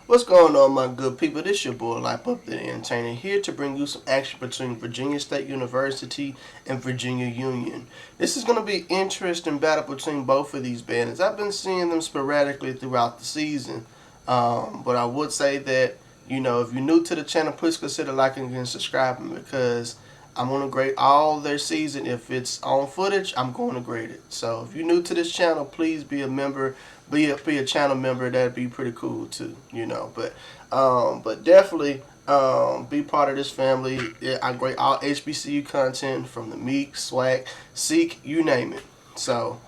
What's going on, my good people? This your boy Life Up the Entertainer, here to bring you some action between Virginia State University and Virginia Union. This is going to be an interesting battle between both of these bands. I've been seeing them sporadically throughout the season, but I would say that, if you're new to the channel, please consider liking and subscribing, because I'm going to grade all their season. If it's on footage, I'm going to grade it. So if you're new to this channel, please be a member. Be a channel member. That'd be pretty cool too, But definitely be part of this family. I grade all HBCU content from the Meek, SWAC, Seek, you name it. So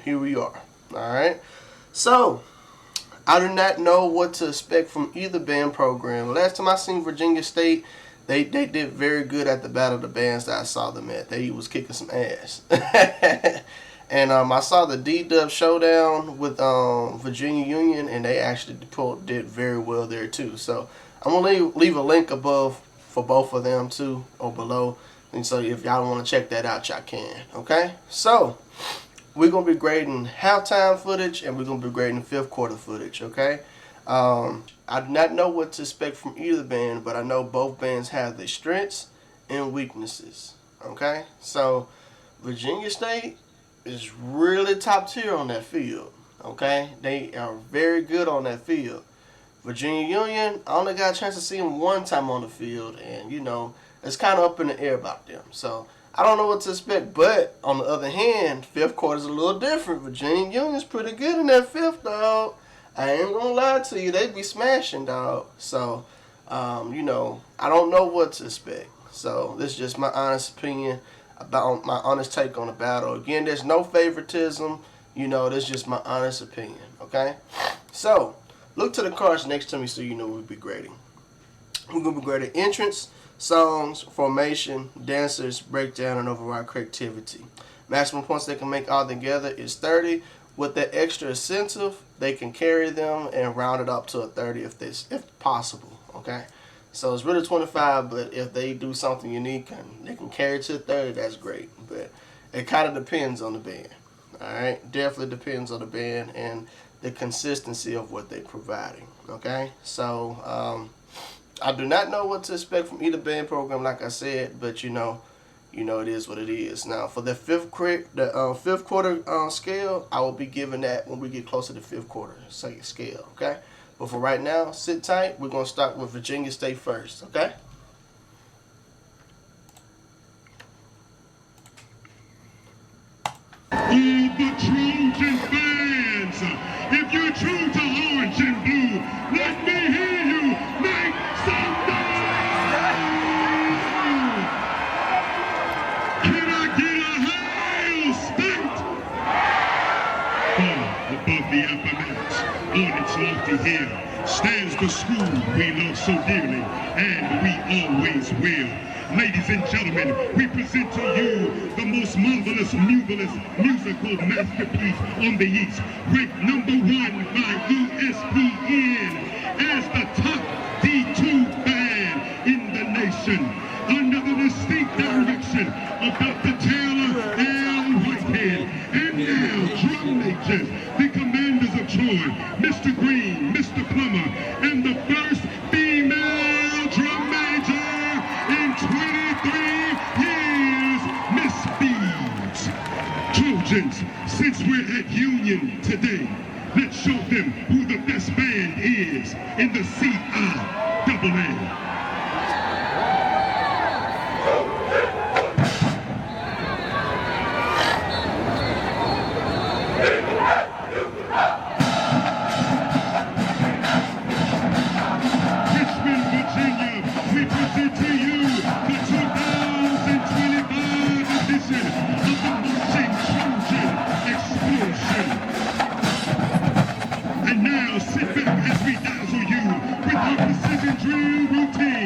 here we are. All right. So I do not know what to expect from either band program. Last time I seen Virginia State, they did very good at the Battle of the Bands that I saw them at. They was kicking some ass. And I saw the D-Dub showdown with Virginia Union, and they actually did very well there too. So I'm going to leave a link above for both of them too, or below. And so if y'all want to check that out, y'all can. Okay? So we're going to be grading halftime footage, and we're going to be grading fifth quarter footage. Okay? I do not know what to expect from either band, but I know both bands have their strengths and weaknesses. Okay? So Virginia State is really top tier on that field. Okay? They are very good on that field. Virginia Union, I only got a chance to see them one time on the field, and it's kind of up in the air about them. So I don't know what to expect, but on the other hand, fifth quarter is a little different. Virginia Union's pretty good in that fifth, dog. I ain't gonna lie to you, they be smashing, dog. So, I don't know what to expect. So this is just my honest opinion about my honest take on the battle. Again, there's no favoritism. That's just my honest opinion. Okay? So look to the cards next to me so you know we'll be grading. We're gonna be grading entrance, songs, formation, dancers, breakdown, and overall creativity. Maximum points they can make all together is 30. With that extra incentive, they can carry them and round it up to a 30 if possible. Okay? So it's really 25, but if they do something unique and they can carry it to 30, that's great. But it kind of depends on the band. All right? Definitely depends on the band and the consistency of what they're providing. Okay? So I do not know what to expect from either band program, like I said, but it is what it is. Now, for the fifth quarter scale, I will be giving that when we get closer to fifth quarter scale. Okay? But for right now, sit tight. We're going to start with Virginia State first, okay? All the Trojan fans, if you're true to orange and blue, let me hear you make some noise! Can I get a Hail State? Far above the alphabet, on its lofty hill, stands the school we love so dearly, and we always will. Ladies and gentlemen, we present to you the most marvelous musical masterpiece on the East, ranked #1 by ESPN as the top D2 band in the nation, under the distinct direction of Dr. Taylor L. Whitehead, and now drum majors, the commanders of Troy, Mr. Green, Mr. Plummer, and the first female drum major in 23 years, Miss Beads. Trojans, since we're at Union today, let's show them who the best band is in the CIAA. And now sit back as we dazzle you with our precision drill routine.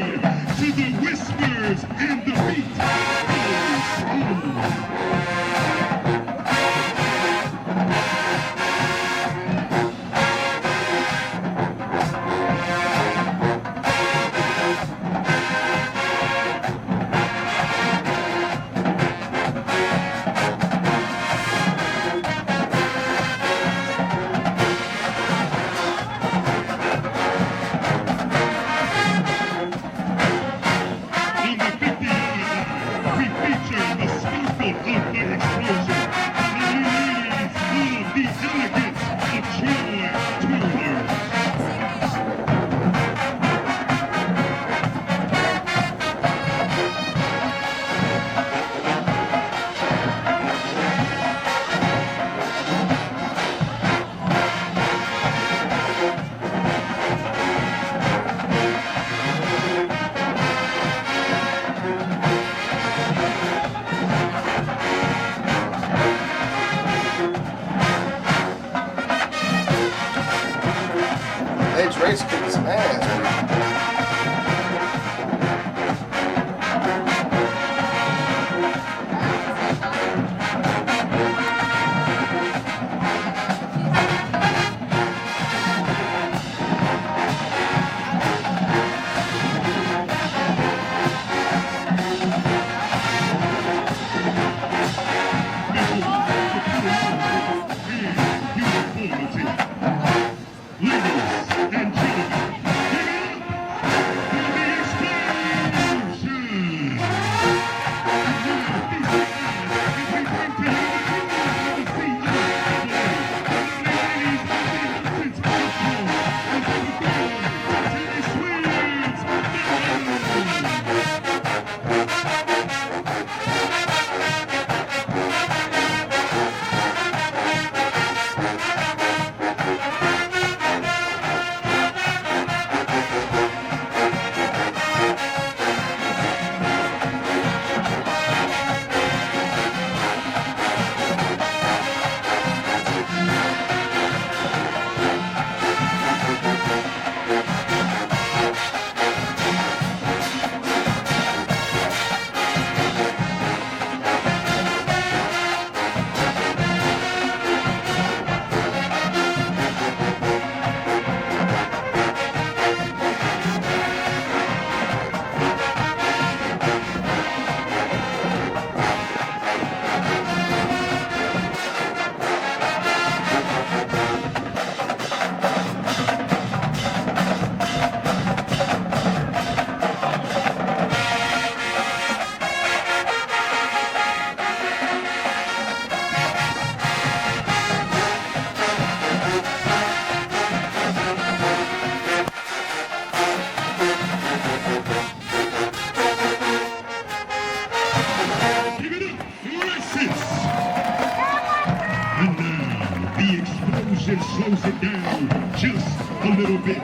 slows it down just a little bit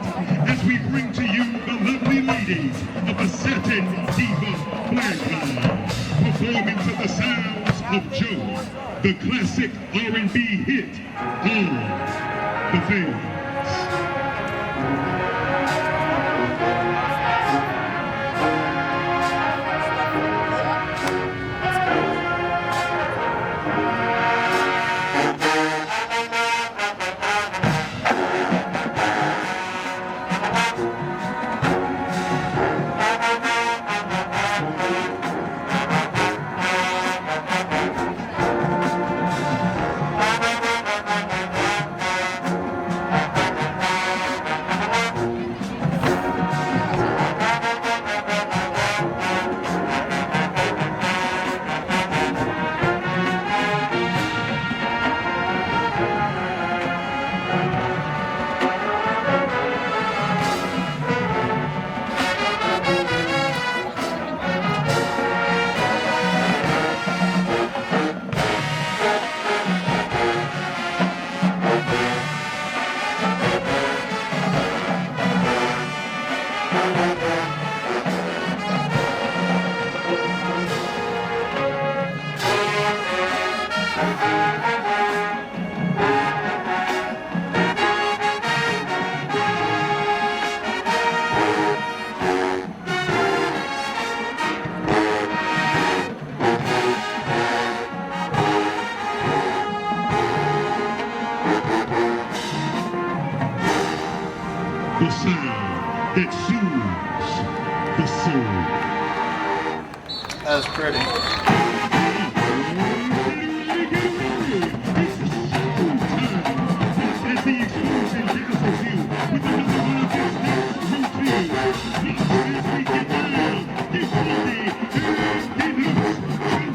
as we bring to you the lovely ladies of the Satin Diva Flag Line, performing to the sounds of Joe, the classic R&B hit, All the Things. The sound that soothes the soul. That's pretty. As the explosion dazzles you with another one of his next routines. As we get down, get funky, and get loose. Let's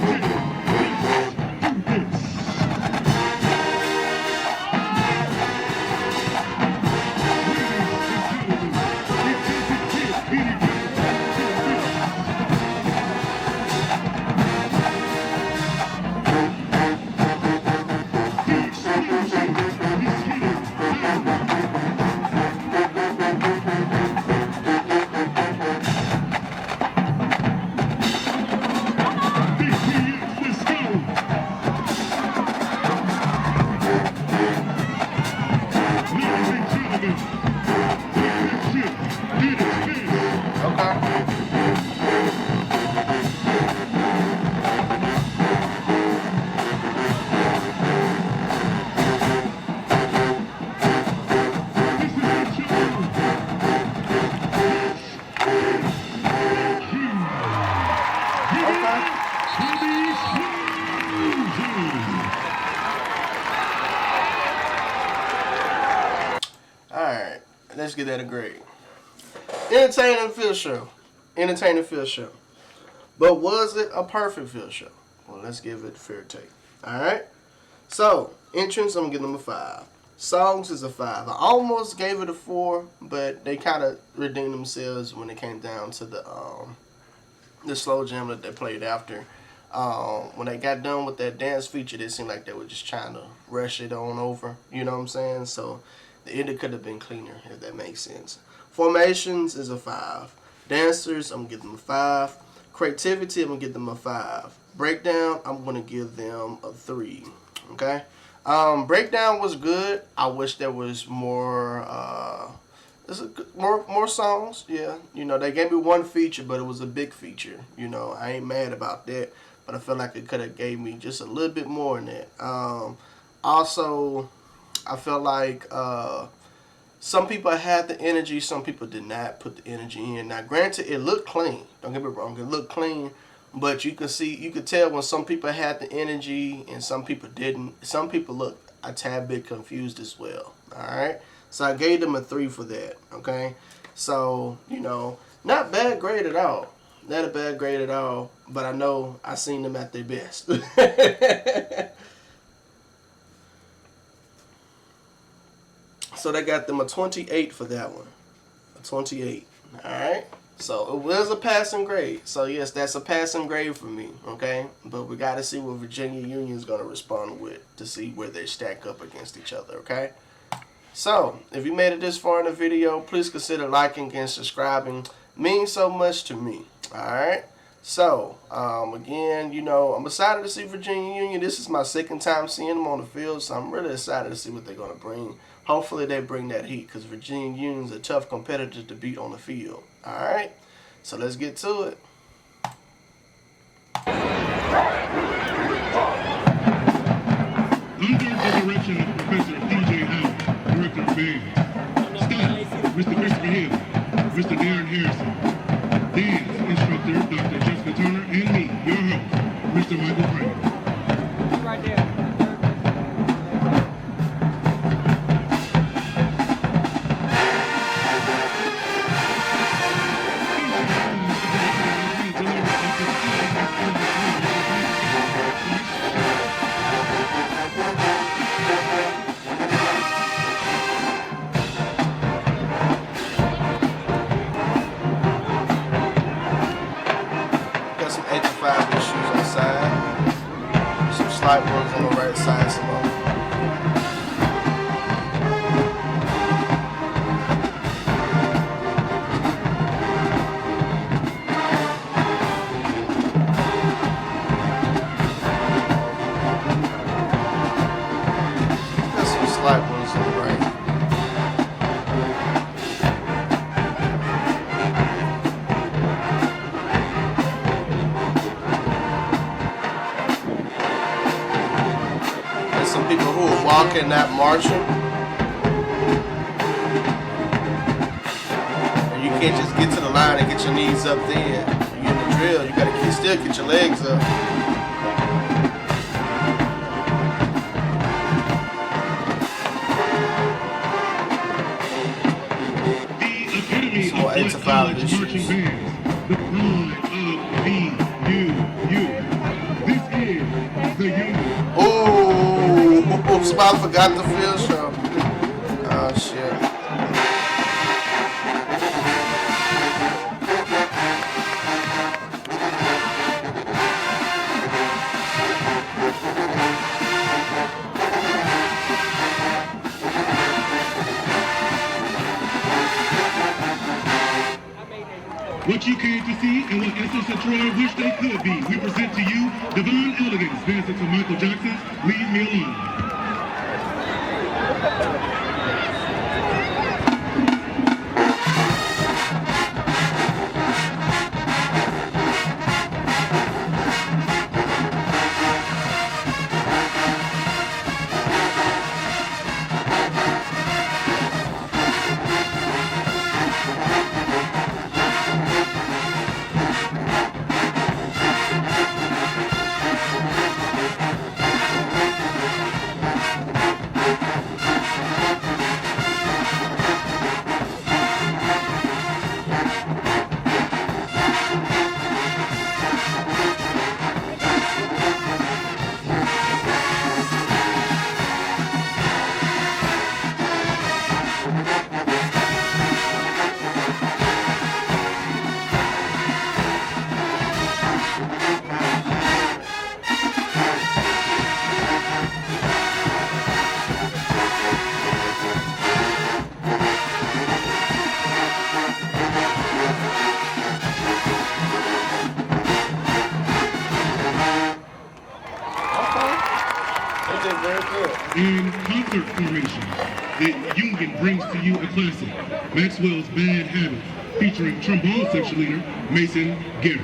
do this. Alright, let's get that a grade. Entertaining field show. Entertaining field show. But was it a perfect field show? Well, let's give it a fair take. Alright? So, entrance, I'm going to give them a 5. Songs is a 5. I almost gave it a 4, but they kind of redeemed themselves when it came down to the slow jam that they played after. When they got done with that dance feature, it seemed like they were just trying to rush it on over. You know what I'm saying? So, the end could have been cleaner, if that makes sense. Formations is a 5. Dancers, I'm going to give them a 5. Creativity, I'm going to give them a 5. Breakdown, I'm going to give them a 3. Okay? Breakdown was good. I wish there was more, more songs. Yeah, you know, they gave me one feature, but it was a big feature. You know, I ain't mad about that, but I feel like it could have gave me just a little bit more in that. Also, I felt like some people had the energy, some people did not put the energy in. Now, granted, it looked clean. Don't get me wrong, it looked clean. But you could tell when some people had the energy and some people didn't. Some people looked a tad bit confused as well. Alright? So I gave them a 3 for that. Okay? So, you know, not bad grade at all. Not a bad grade at all. But I know I seen them at their best. So they got them a 28 for that one. A 28. Alright? So it was a passing grade. So yes, that's a passing grade for me. Okay? But we got to see what Virginia Union is going to respond with to see where they stack up against each other. Okay? So, if you made it this far in the video, please consider liking and subscriing. It means so much to me. Alright? So, again, you know, I'm excited to see Virginia Union. This is my second time seeing them on the field, so I'm really excited to see what they're going to bring. Hopefully they bring that heat, because Virginia Union's a tough competitor to beat on the field. Alright? So let's get to it. Under the direction of Professor DJ Howe, Director of Band, Staff, Mr. Christopher Hill, Mr. Darren Harrison, Dance Instructor, Dr. Jessica Turner, and me, your host, Mr. Michael Frank. Right there. Got some 8 to 5 issues outside. Some slight ones on the right side, some of them. Got some slight ones on the right. There's some people who are walking, not marching. And you can't just get to the line and get your knees up there. You're in the drill. You gotta still get your legs up. The Academy Some more of 8 to Black 5 College issues. Marching Bands, the pride of VUU. This is the Union. Oh, Spot forgot the field show. Oh, shit. What you came to see and what Essence and Troy wish they could be. We present to you Divine Elegance, dancing to Michael Jackson's Leave Me Alone. They did very good. In concert formation, the Union brings to you a classic, Maxwell's Bad Habits, featuring trombone section leader Mason Garrett.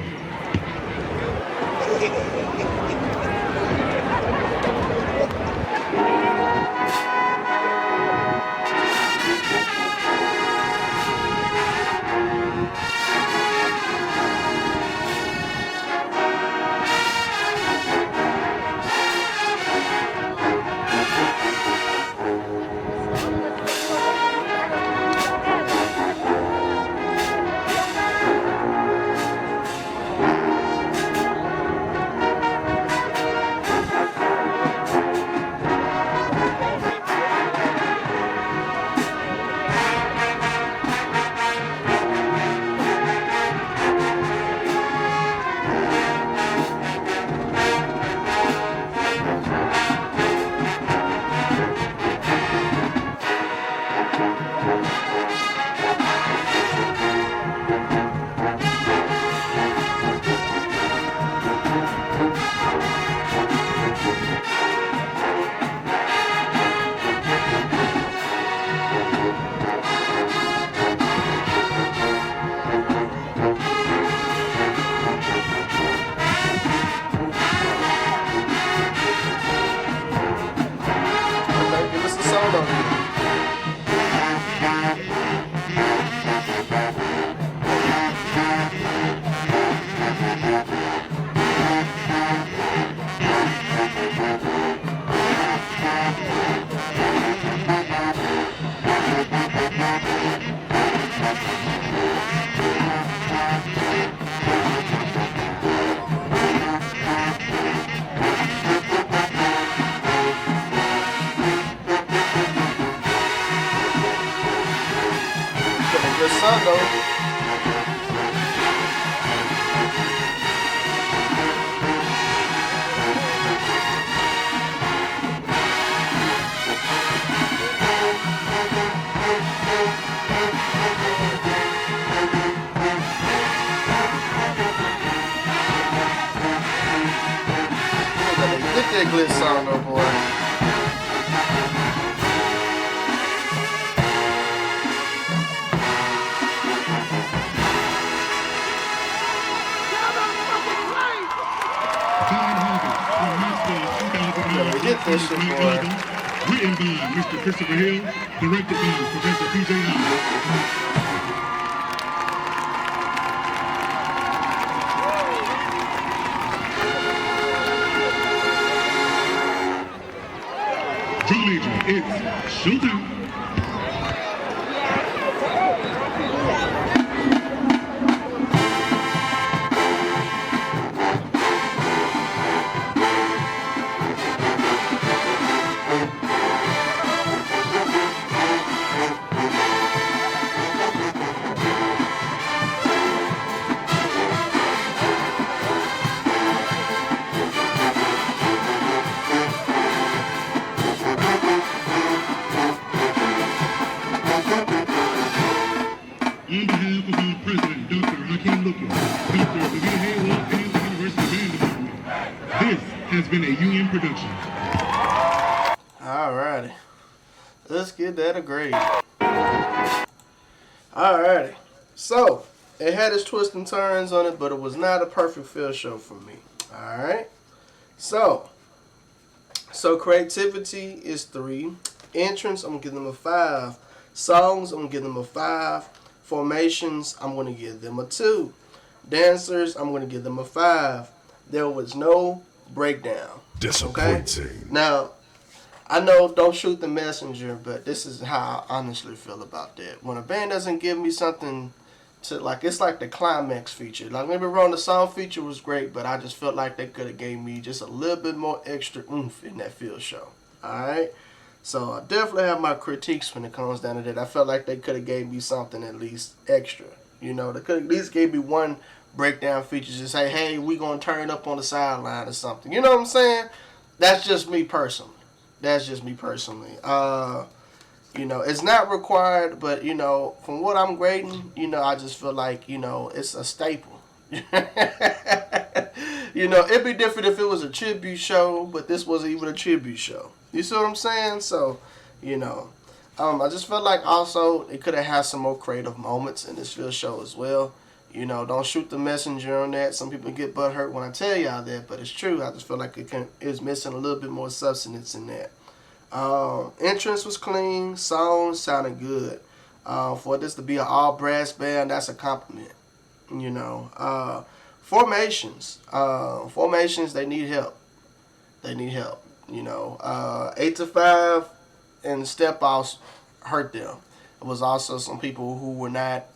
sound though. Get that glitch sound though, boy. Get this shit, boy. Written by Mr. Christopher Hill, directed by Professor P.J. Allen. Georgia, it's showtime. On behalf of our president, Dr. Hakeem Looker, Dr. Davina Hayward, and the University Band Department, this has been a union production. Alrighty. Let's get that a grade. Alrighty. So, it had its twists and turns on it, but it was not a perfect field show for me. Alright. So creativity is 3. Entrance, I'm going to give them a 5. Songs, I'm going to give them a 5. Formations, I'm going to give them a 2. Dancers, I'm going to give them a 5. There was no breakdown. Disappointing. Okay? Now, I know don't shoot the messenger, but this is how I honestly feel about that. When a band doesn't give me something to, like, it's like the climax feature. Like, maybe wrong, the song feature was great, but I just felt like they could have gave me just a little bit more extra oomph in that field show. Alright? So I definitely have my critiques when it comes down to that. I felt like they could have gave me something at least extra. You know, they could have at least gave me one breakdown feature to say, hey, we going to turn up on the sideline or something. You know what I'm saying? That's just me personally. You know, it's not required, but, you know, from what I'm grading, you know, I just feel like, you know, it's a staple. You know, it'd be different if it was a tribute show, but this wasn't even a tribute show. You see what I'm saying? So, you know, I just felt like also it could have had some more creative moments in this field show as well. You know, don't shoot the messenger on that. Some people get butthurt when I tell y'all that, but it's true. I just feel like it's missing a little bit more substance in that. Entrance was clean. Songs sounded good. For this to be an all brass band, that's a compliment. You know, formations. Formations, they need help. You know, 8 to 5 and step outs hurt them. It was also some people who were not.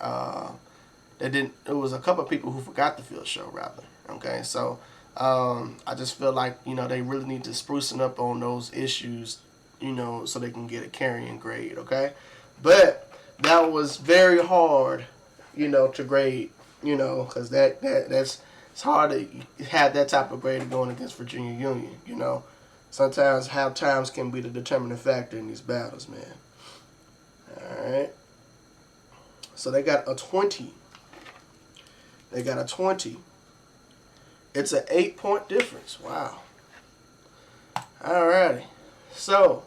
It was a couple of people who forgot the field show rather. Okay, so I just feel like, you know, they really need to sprucing up on those issues, you know, so they can get a carrying grade. Okay, but that was very hard, you know, to grade. You know, because that's it's hard to have that type of grade going against Virginia Union. You know, sometimes half times can be the determining factor in these battles, man. All right. So they got a 20. It's an 8-point difference. Wow. Alrighty. So,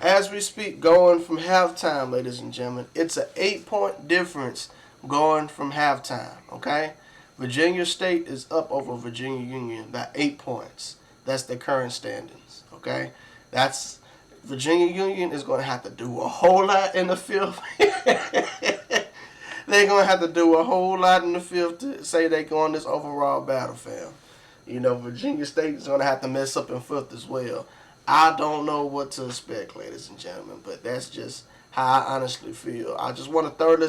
as we speak, going from halftime, ladies and gentlemen, it's an 8-point difference going from halftime. Okay? Virginia State is up over Virginia Union by 8 points. That's the current standings. Okay? That's Virginia Union is going to have to do a whole lot in the fifth. They're going to have to do a whole lot in the fifth to say they go on this overall battle, fam. You know, Virginia State is going to have to mess up in fifth as well. I don't know what to expect, ladies and gentlemen, but that's just how I honestly feel. I just want to thoroughly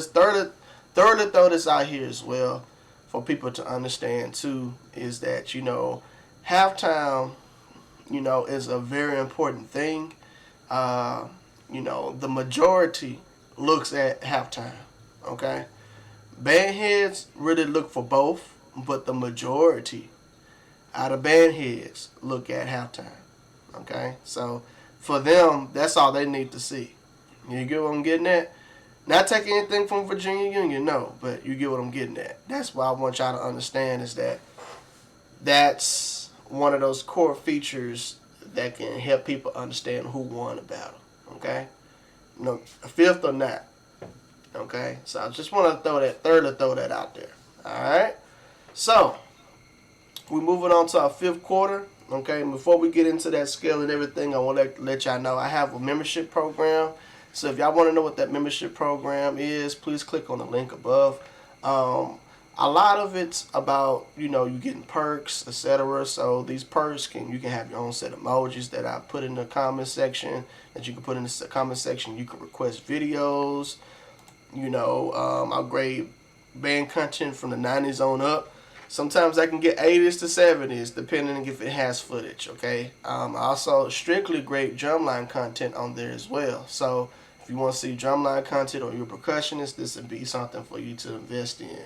throw this out here as well for people to understand, too, is that, you know, halftime, you know, is a very important thing. You know, the majority looks at halftime. Okay, Band heads really look for both, but the majority out of band heads look at halftime. Okay, so for them, that's all they need to see. You get what I'm getting at? Not taking anything from Virginia Union, no, but you get what I'm getting at. That's what I want y'all to understand is that that's one of those core features that can help people understand who won the battle. Okay, no, fifth or not. Okay, so I just want to throw that out there. All right, so we're moving on to our fifth quarter. Okay, and before we get into that scale and everything, I want to let y'all know I have a membership program. So if y'all want to know what that membership program is, please click on the link above. A lot of it's about, you getting perks, etc. So these perks you can have your own set of emojis that I put in the comment section that you can put in the comment section. You can request videos. I'll grade band content from the 90s on up. Sometimes I can get 80s to 70s, depending if it has footage, okay? I also strictly grade drumline content on there as well. So if you want to see drumline content or you're a percussionist, this would be something for you to invest in.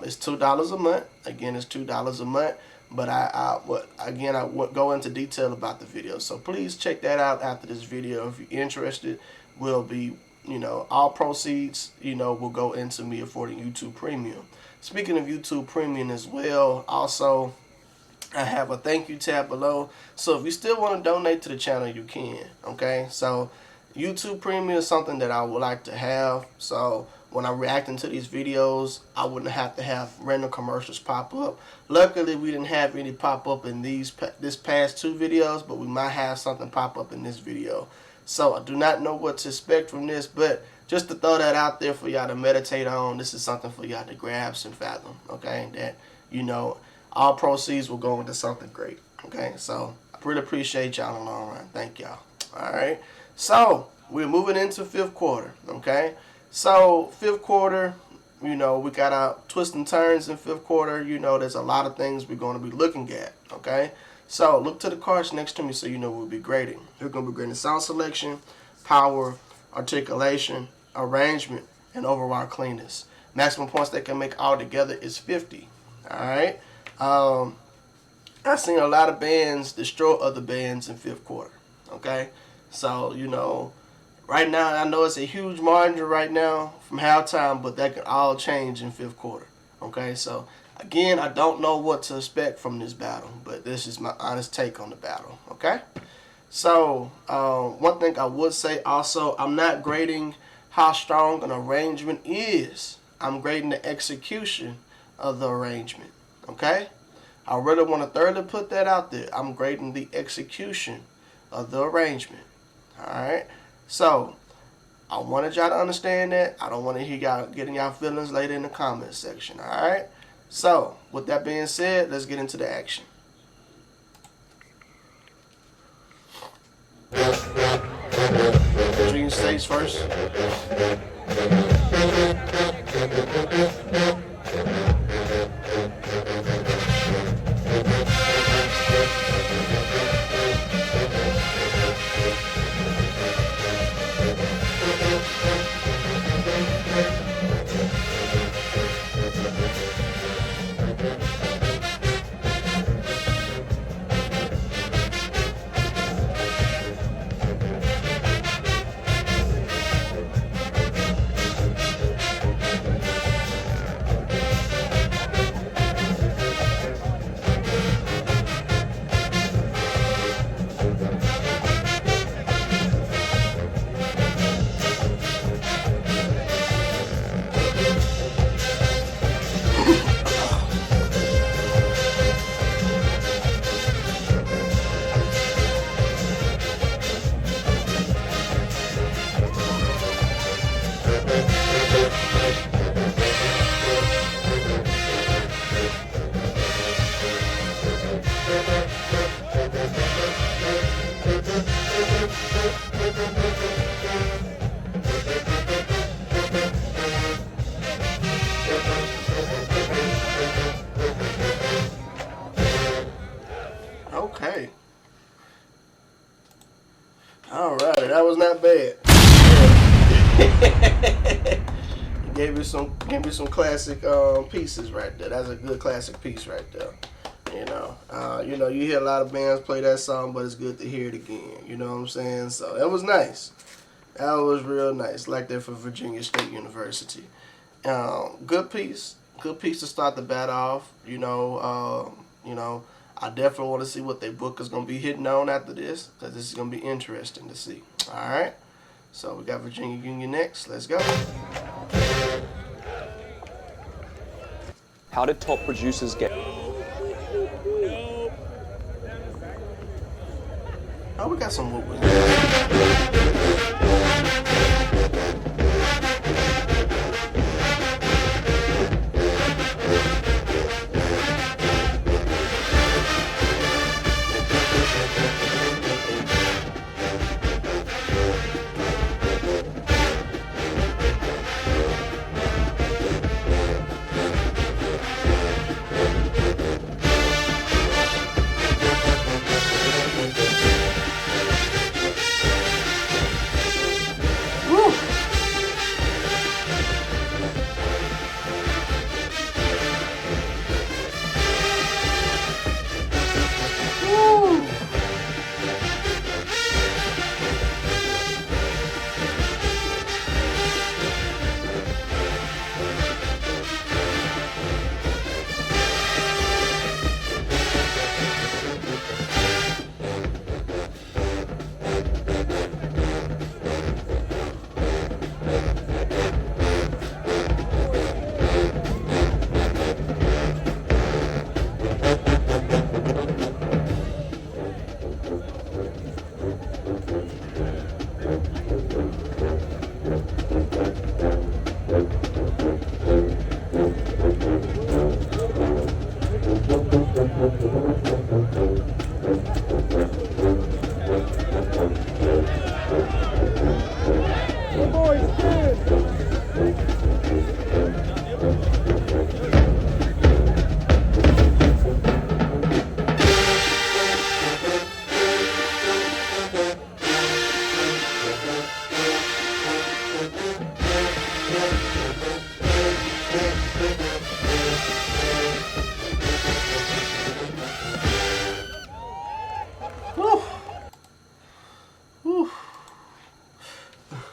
It's $2 a month. Again, it's $2 a month. But I would go into detail about the video. So please check that out after this video. If you're interested, will be, all proceeds, will go into me affording YouTube Premium. Speaking of YouTube Premium as well, also, I have a thank you tab below. So if you still want to donate to the channel, you can. Okay, so YouTube Premium is something that I would like to have. So when I'm reacting to these videos, I wouldn't have to have random commercials pop up. Luckily, we didn't have any pop up in this past two videos, but we might have something pop up in this video. So I do not know what to expect from this, but just to throw that out there for y'all to meditate on, this is something for y'all to grasp and fathom, okay? That, all proceeds will go into something great, okay? So I really appreciate y'all in the long run. Thank y'all. All right? So we're moving into fifth quarter, okay? So fifth quarter, we got our twists and turns in fifth quarter. There's a lot of things we're going to be looking at, okay? So look to the cards next to me so we'll be grading. We're going to be grading sound selection, power, articulation, arrangement, and overall cleanness. Maximum points they can make all together is 50. All right. I've seen a lot of bands destroy other bands in fifth quarter. Okay. So, right now I know it's a huge margin right now from halftime, but that can all change in fifth quarter. Okay. So again, I don't know what to expect from this battle, but this is my honest take on the battle. Okay. So one thing I would say also, I'm not grading how strong an arrangement is. I'm grading the execution of the arrangement. Okay? I really want to thoroughly put that out there. I'm grading the execution of the arrangement. Alright? So, I wanted y'all to understand that. I don't want to hear y'all getting y'all feelings later in the comment section. Alright? So, with that being said, let's get into the action. Virginia State's first. Okay. Alright, that was not bad. Gave you some classic pieces right there. That's a good classic piece right there. You hear a lot of bands play that song, but it's good to hear it again. You know what I'm saying? So that was nice. That was real nice. Like that for Virginia State University. Good piece. Good piece to start the bat off. I definitely want to see what their book is going to be hitting on after this, because this is going to be interesting to see. All right. So we got Virginia Union next. Let's go. How did top producers get? Oh, we got some movement.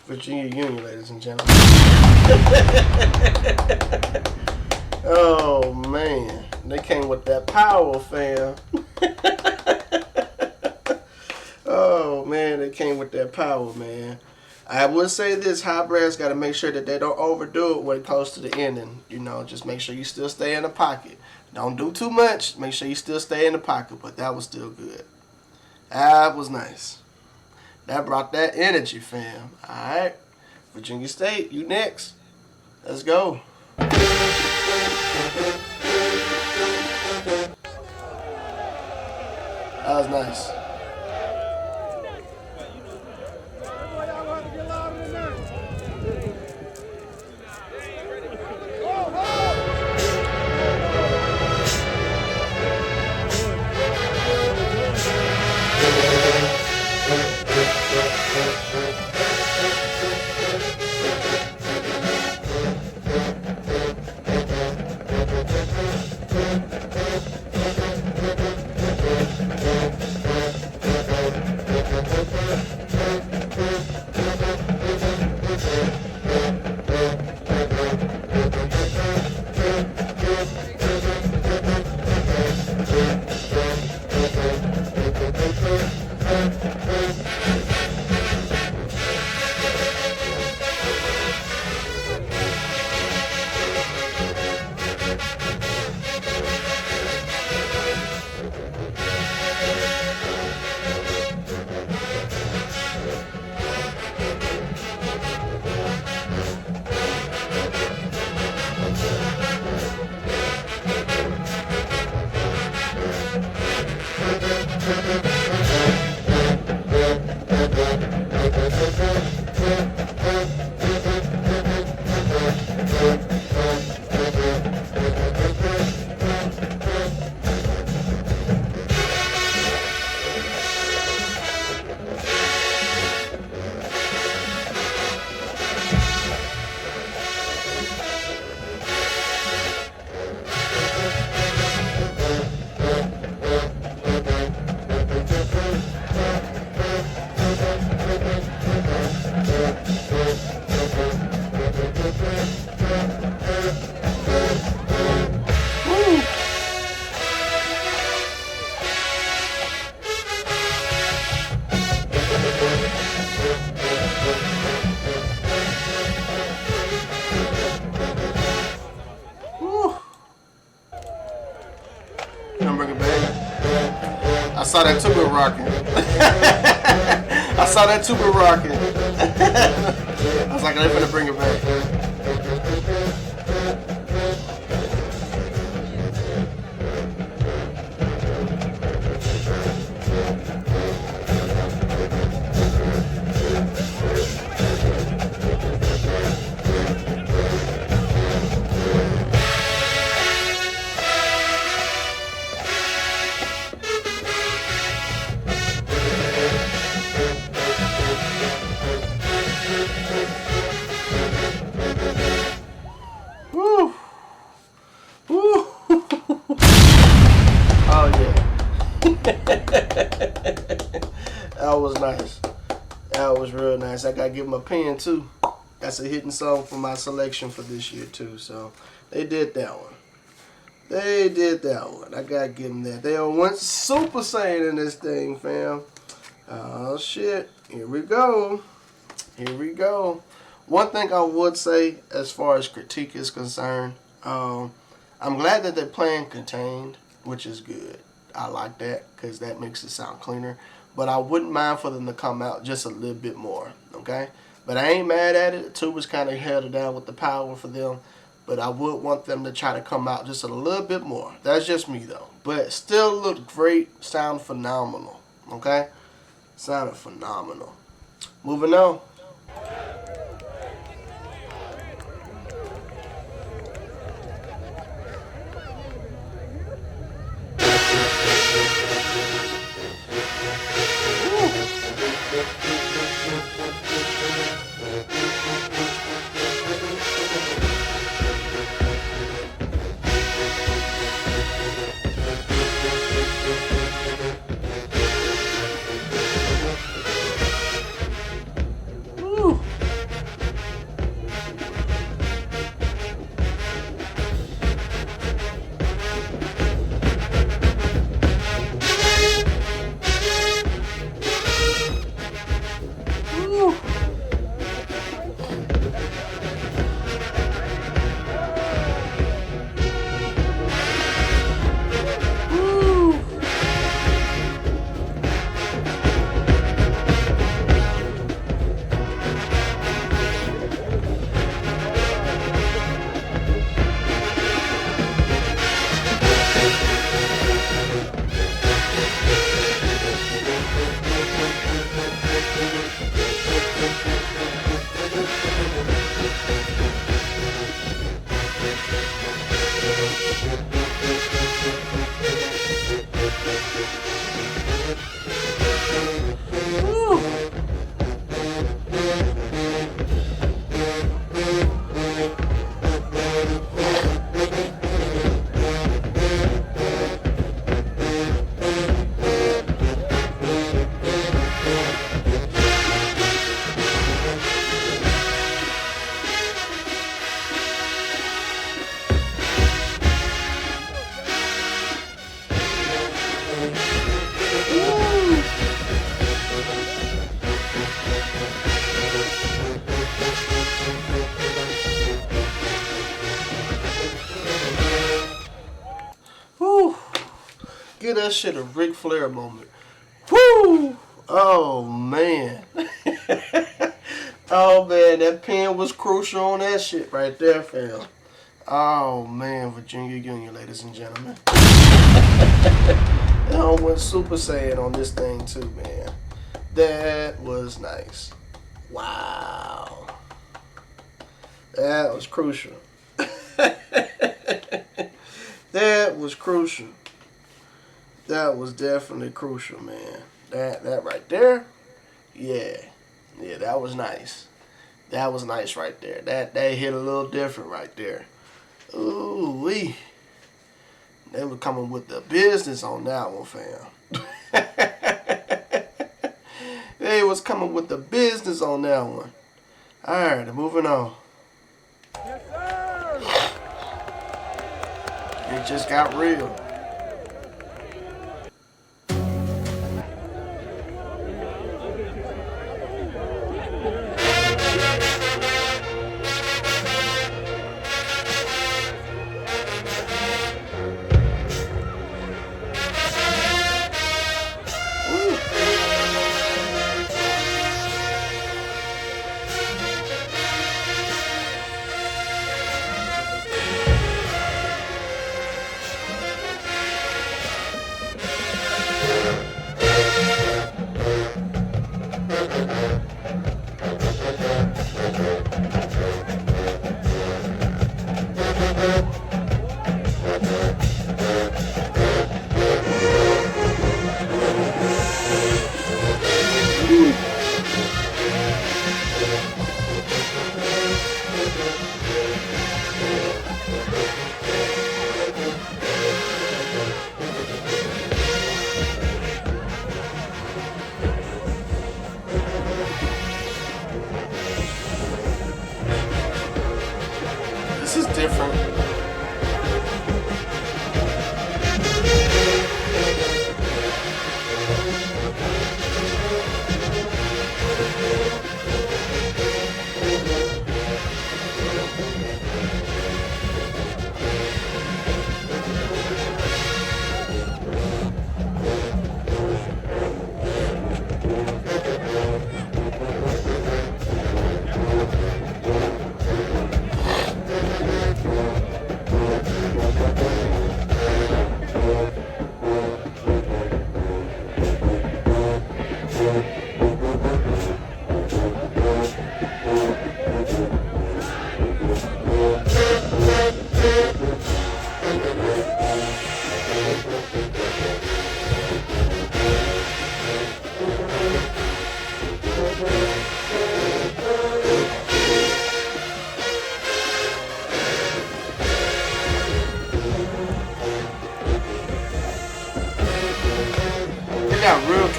Virginia Union, ladies and gentlemen. Oh man, they came with that power, fam. Oh man, they came with that power, man. I would say this: high brass got to make sure that they don't overdo it when it close to the ending. Just make sure you still stay in the pocket. Don't do too much. Make sure you still stay in the pocket. But that was still good. That was nice. That brought that energy, fam. All right. Virginia State, you next. Let's go. That was nice. saw that too been rocking. I saw that too been rocking. I was like, they're gonna bring it back. Woo. Woo. Oh yeah. That was nice. That was real nice. I gotta give them a pen too. That's a hidden song for my selection for this year too. So they did that one. They did that one. I gotta give them that. They all went Super Saiyan in this thing, fam. Oh shit. Here we go. Here we go. One thing I would say as far as critique is concerned, I'm glad that they're playing contained, which is good. I like that because that makes it sound cleaner. But I wouldn't mind for them to come out just a little bit more, okay? But I ain't mad at it. Tuba's kind of held it down with the power for them. But I would want them to try to come out just a little bit more. That's just me, though. But still looked great. Sound phenomenal, okay? Sounded phenomenal. Moving on. Give that shit a Ric Flair moment. Woo! Oh man. Oh man, that pen was crucial on that shit right there, fam. Oh man, Virginia Union, ladies and gentlemen. I went Super Saiyan on this thing too, man. That was nice. Wow. That was crucial. That was crucial. That was definitely crucial, man. That right there, yeah, that was nice. That was nice right there. That hit a little different right there. Ooh wee. They were coming with the business on that one, fam. They was coming with the business on that one. All right, moving on. Yes, sir. It just got real.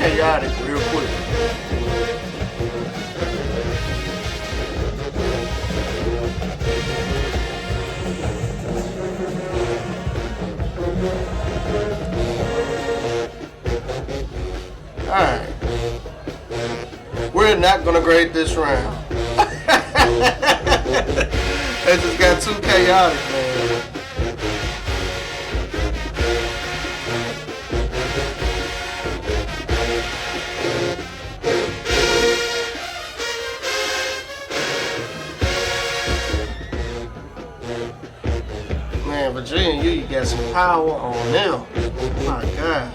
chaotic real quick. Alright. We're not gonna grade this round. It just got too chaotic, man. Man, Virginia, you got some power on them. My God.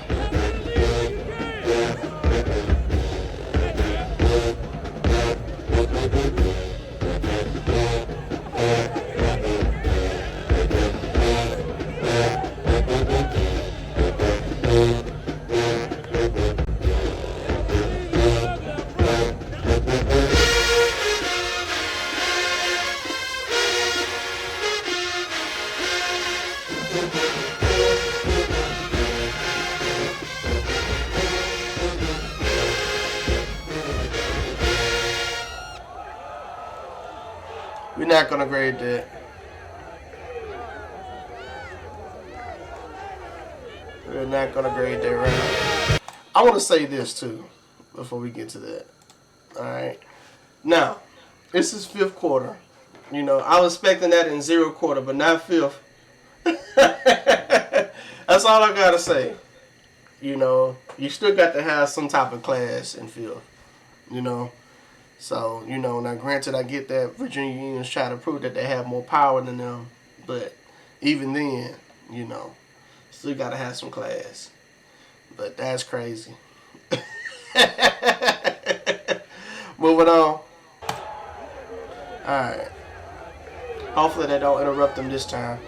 We're not gonna grade that. We're not gonna grade that round. I want to say this too before we get to that. All right. Now, this is fifth quarter. You know, I was expecting that in zero quarter, but not fifth. That's all I gotta say. You know, you still got to have some type of class in fifth. You know. So, you know, now granted I get that Virginia Union's try to prove that they have more power than them, but even then, you know, still gotta have some class. But that's crazy. Moving on. Alright. Hopefully they don't interrupt them this time.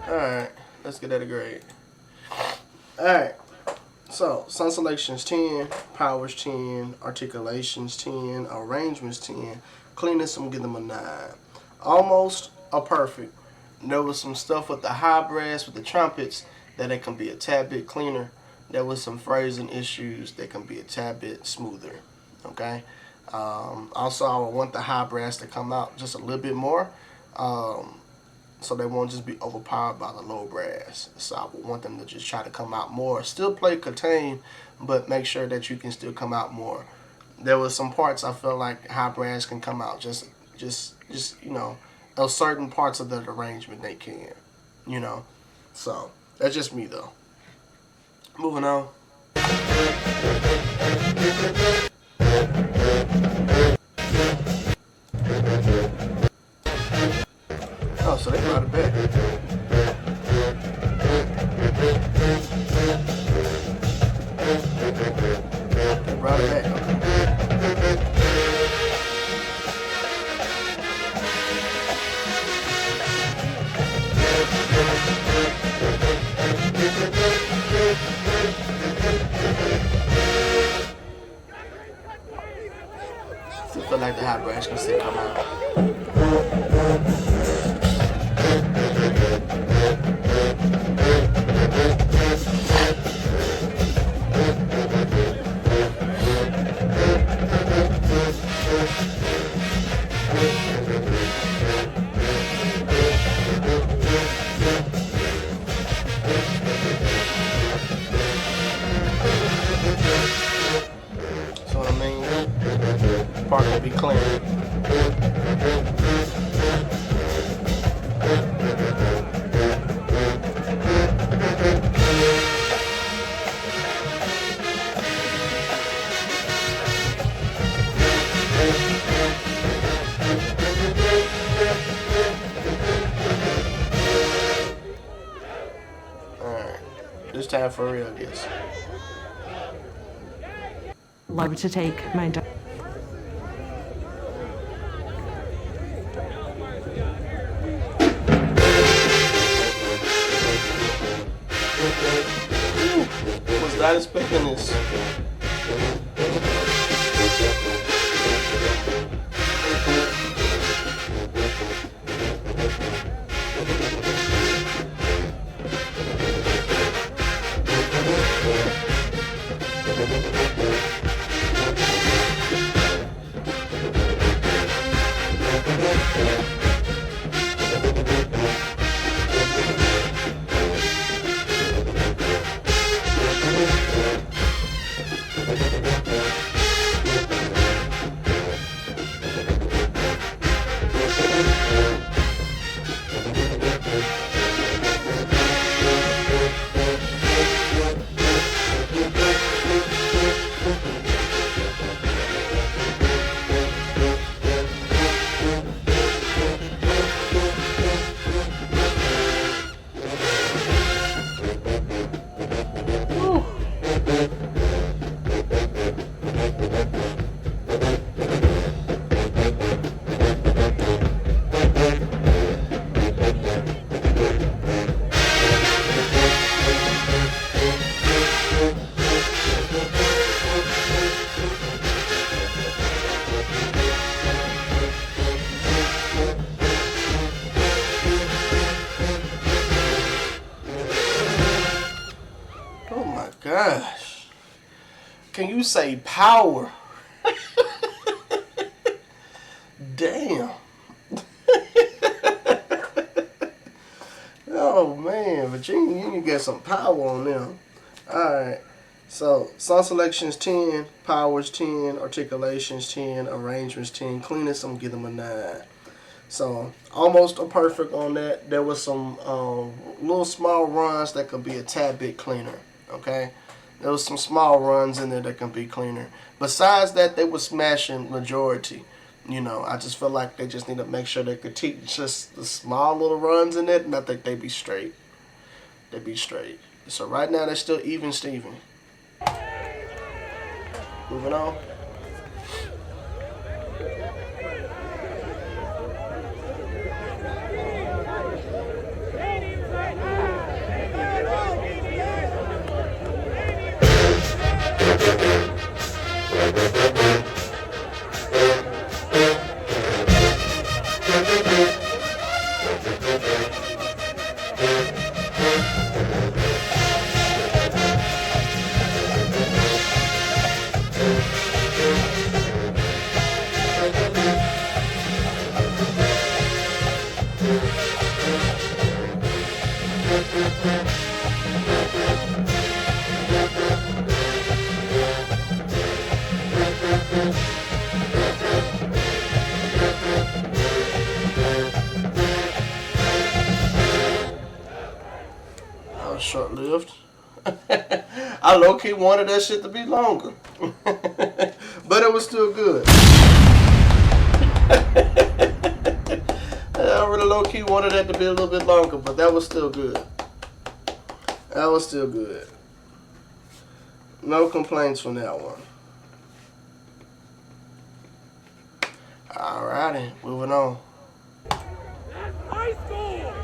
Alright, let's get that a grade. Alright, so sun selections 10, powers 10, articulations 10, arrangements 10, cleanness I'm gonna give them a 9. Almost a perfect. There was some stuff with the high brass, with the trumpets, that it can be a tad bit cleaner. There was some phrasing issues that can be a tad bit smoother. Okay. Also, I would want the high brass to come out just a little bit more, so they won't just be overpowered by the low brass. So I would want them to just try to come out more. Still play contain, but make sure that you can still come out more. There was some parts I feel like high brass can come out just you know, certain parts of the arrangement they can, you know. So that's just me though. Moving on. Oh, so they brought it back. They brought it back. Still feel like the hot brass can still come out. part can be clean. Alright, this time for real, I guess. Love to take my dog. Was not expecting this. Oh my gosh. Can you say power? Damn. Oh man, Virginia Union got some power on them. Alright. So song selections 10, powers 10, articulations 10, arrangements 10, cleanest I'm gonna give them a 9. So almost a perfect on that. There was some little small runs that could be a tad bit cleaner. Okay, there was some small runs in there that can be cleaner. Besides that, they were smashing majority. You know, I just feel like they just need to make sure they could teach just the small little runs in it, and I think they'd be straight. They'd be straight. So right now they're still even Steven. Moving on. Short-lived. I low-key wanted that shit to be longer. But it was still good. I really low-key wanted that to be a little bit longer, but that was still good. That was still good. No complaints from that one. Alrighty, moving on. High school!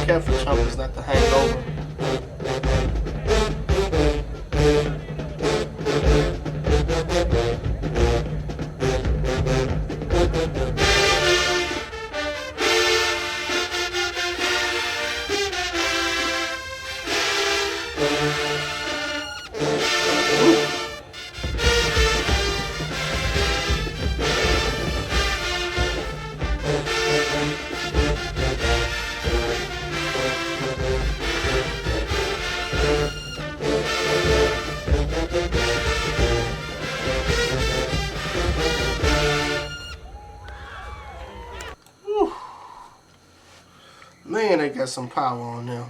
careful, trumpets, not to hang over. Man, they got some power on them.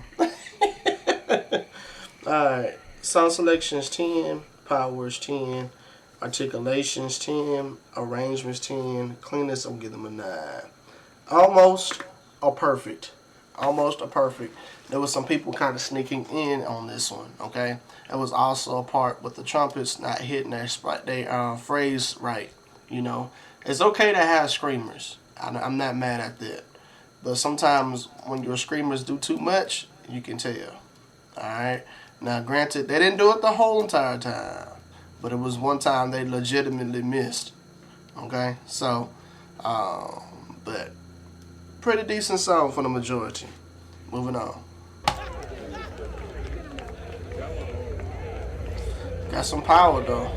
Alright, sound selections 10, powers 10, articulations 10, arrangements 10, cleanness, I'll give them a 9. Almost a perfect. Almost a perfect. There was some people kind of sneaking in on this one, okay? It was also a part with the trumpets not hitting their phrase right, you know. It's okay to have screamers. I'm not mad at that. But sometimes when your screamers do too much, you can tell. Alright? Now, granted, they didn't do it the whole entire time. But it was one time they legitimately missed. Okay? So, but pretty decent song for the majority. Moving on. Got some power, though.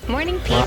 Morning, Pete.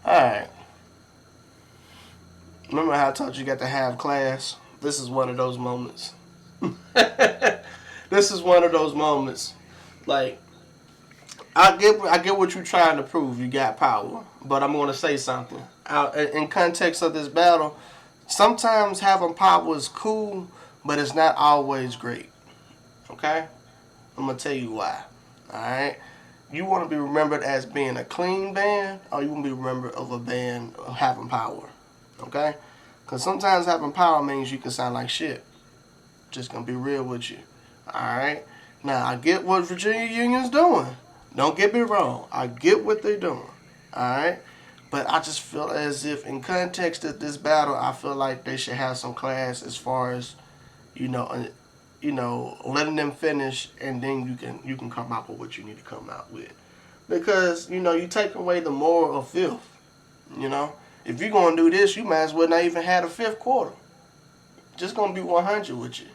Alright. Remember how I told you got to have class? This is one of those moments. This is one of those moments. Like, I get what you're trying to prove. You got power. But I'm going to say something. In context of this battle, sometimes having power is cool, but it's not always great. Okay? I'm going to tell you why. Alright? You want to be remembered as being a clean band, or you want to be remembered of a band having power. Okay? Because sometimes having power means you can sound like shit. Just going to be real with you. Alright? Now, I get what Virginia Union's doing. Don't get me wrong. I get what they're doing. Alright? But I just feel as if in context of this battle, I feel like they should have some class as far as, letting them finish, and then you can come out with what you need to come out with. Because, you take away the moral of fifth. If you're going to do this, you might as well not even have a fifth quarter. Just going to be 100 with you.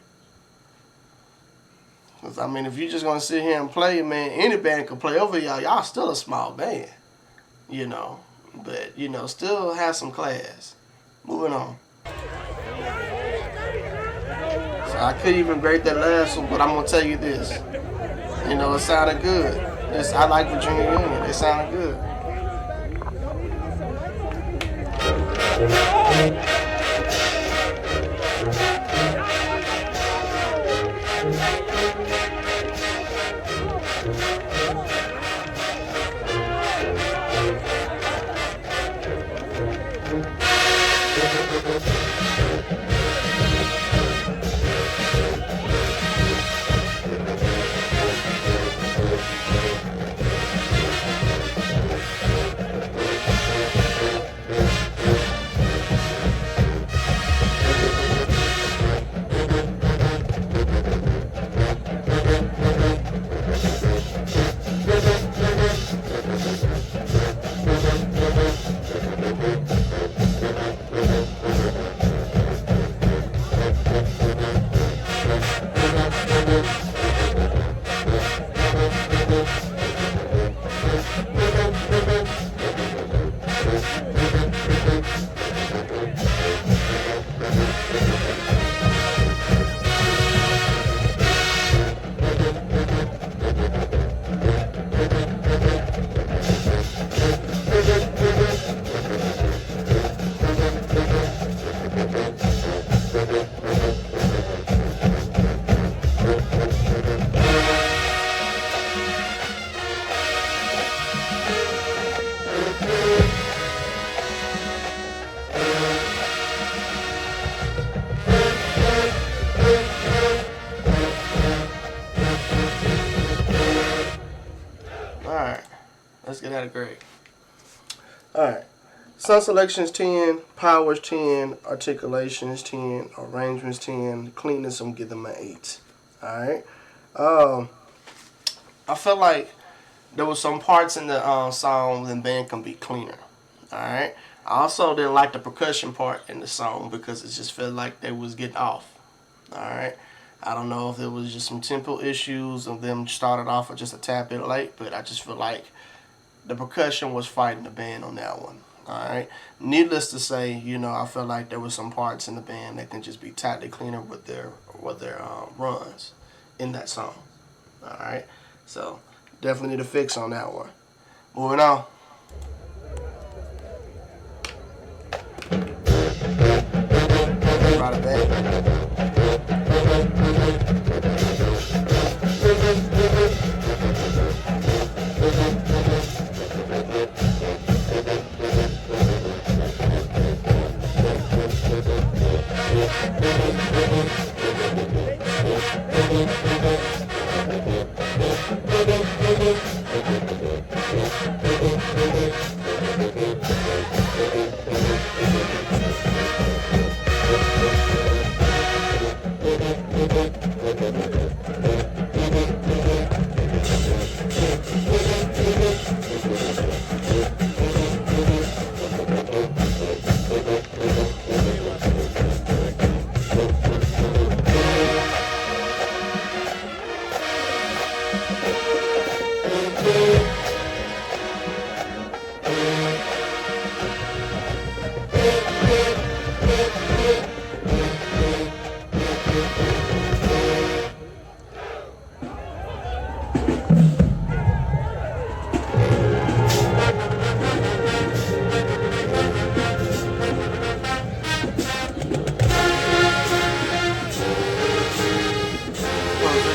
Because, if you're just going to sit here and play, man, any band can play over y'all. Y'all still a small band. you know, but you know, still have some class. Moving on. So I couldn't even grade that last one, but I'm gonna tell you this. You know, it sounded good. I like Virginia Union. It sounded good. Alright, let's get out of grade. Alright, sound selections 10, powers 10, articulations 10, arrangements 10, cleanness I'm give them an 8. Alright, I felt like there was some parts in the song the band can be cleaner. Alright, I also didn't like the percussion part in the song because it just felt like they was getting off. Alright, I don't know if it was just some tempo issues of them started off just a tad bit late, but I just feel like the percussion was fighting the band on that one. Alright, needless to say, you know, I felt like there were some parts in the band that can just be tightly cleaner with their runs in that song. Alright, so definitely need a fix on that one. Moving on. Brought it back.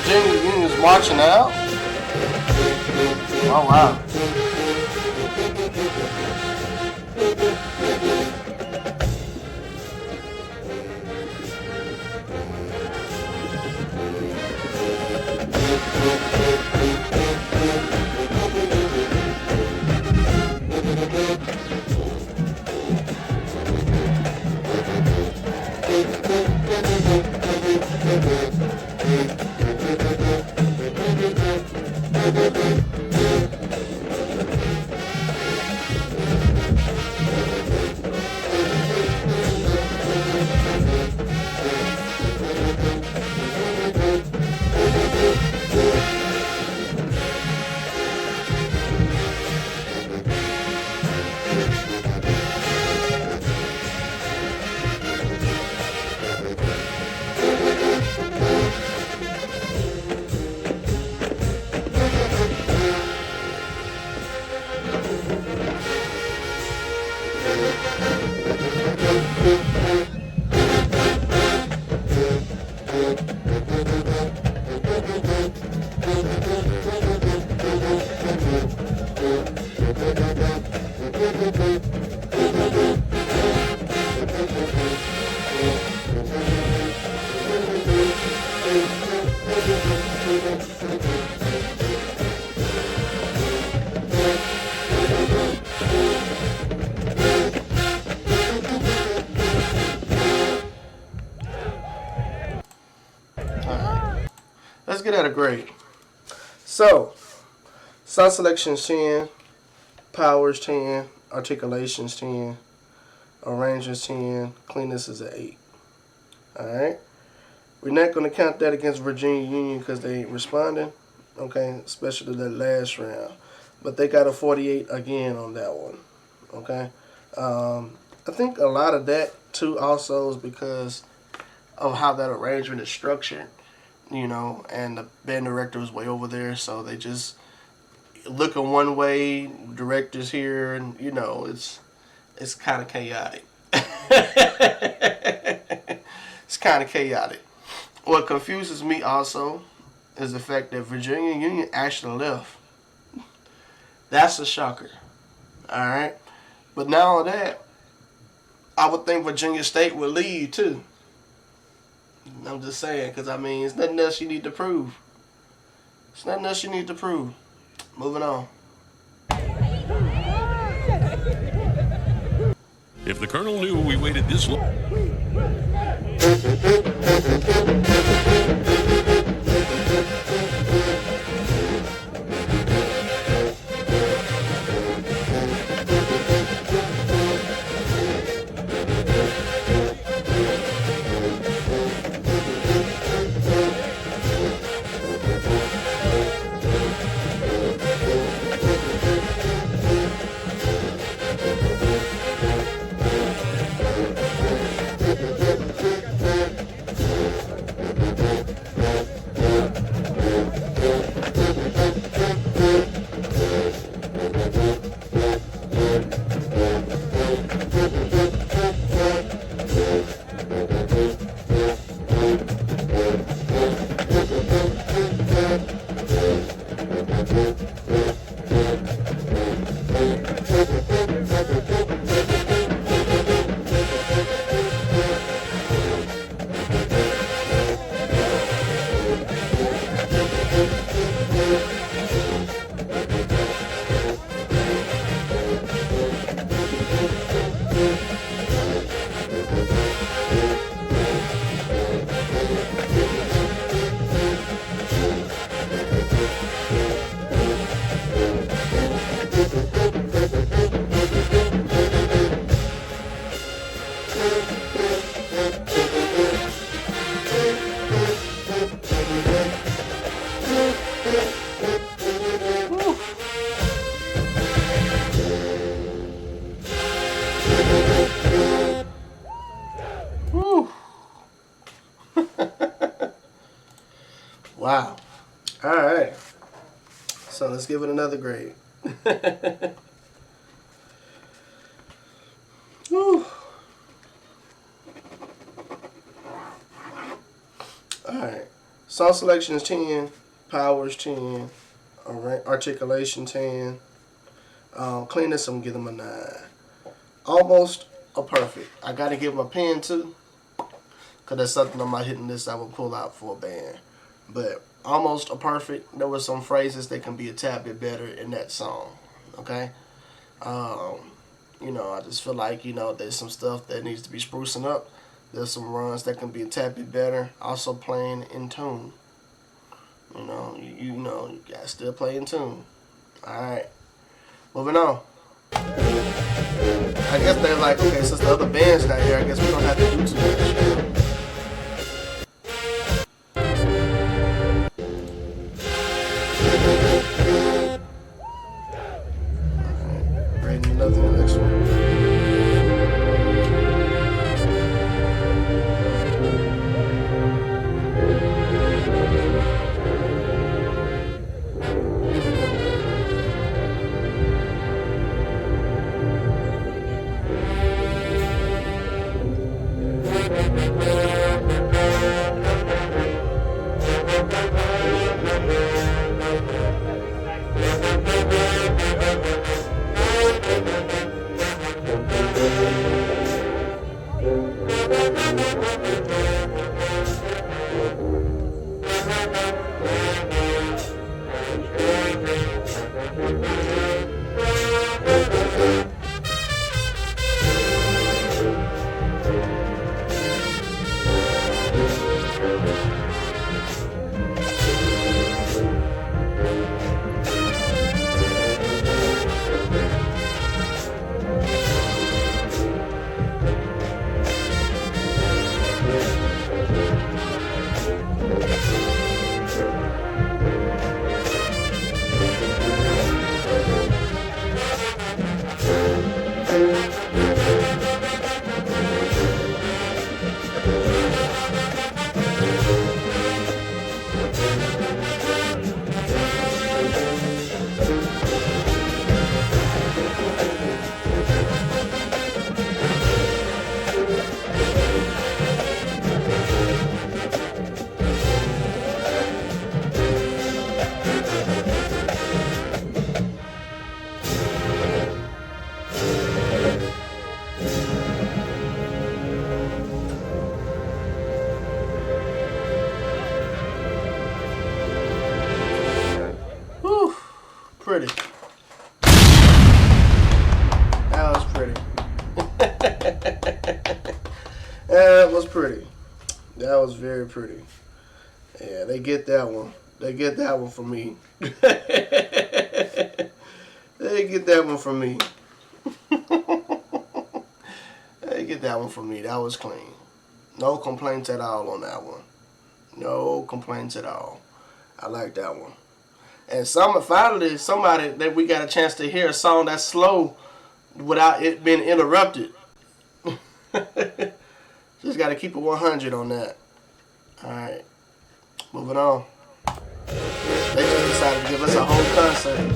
Virginia Union's marching out. Oh wow. Let's get at a grade. So, sound selection's 10, power's 10, articulation's 10, arrangement's 10, cleanness is an 8. Alright? We're not going to count that against Virginia Union because they ain't responding, okay, especially that last round. But they got a 48 again on that one, okay? I think a lot of that, too, also is because of how that arrangement is structured, you know, and the band director was way over there, so they just looking one way, directors here, and, you know, it's kind of chaotic. It's kind of chaotic. What confuses me also is the fact that Virginia Union actually left. That's a shocker. Alright? But not only that, I would think Virginia State would leave too. I'm just saying, because I mean, it's nothing else you need to prove. It's nothing else you need to prove. Moving on. If the Colonel knew we waited this long. Wow. Alright. So let's give it another grade. Whew. Alright. Song selection is 10. Power is 10. Articulation 10. Cleanness, I'm going to give them a 9. Almost a perfect. I got to give them a pen too, because that's something on my hitting list I would pull out for a band. But almost a perfect. There were some phrases that can be a tad bit better in that song. Okay? You know, I just feel like, you know, there's some stuff that needs to be sprucing up. There's some runs that can be a tad bit better. Also playing in tune. You know, you gotta still play in tune. Alright. Moving on. I guess they're like, okay, since the other band's not here, I guess we don't have to do too much. Alright, grading another the next one. That was pretty. That was very pretty. Yeah, they get that one. They get that one from me. They get that one from me. They get that one from me. That was clean. No complaints at all on that one. No complaints at all. I like that one. And finally, somebody that we got a chance to hear a song that's slow without it being interrupted. Just got to keep it 100 on that. All right. Moving on. They just decided to give us a whole concert.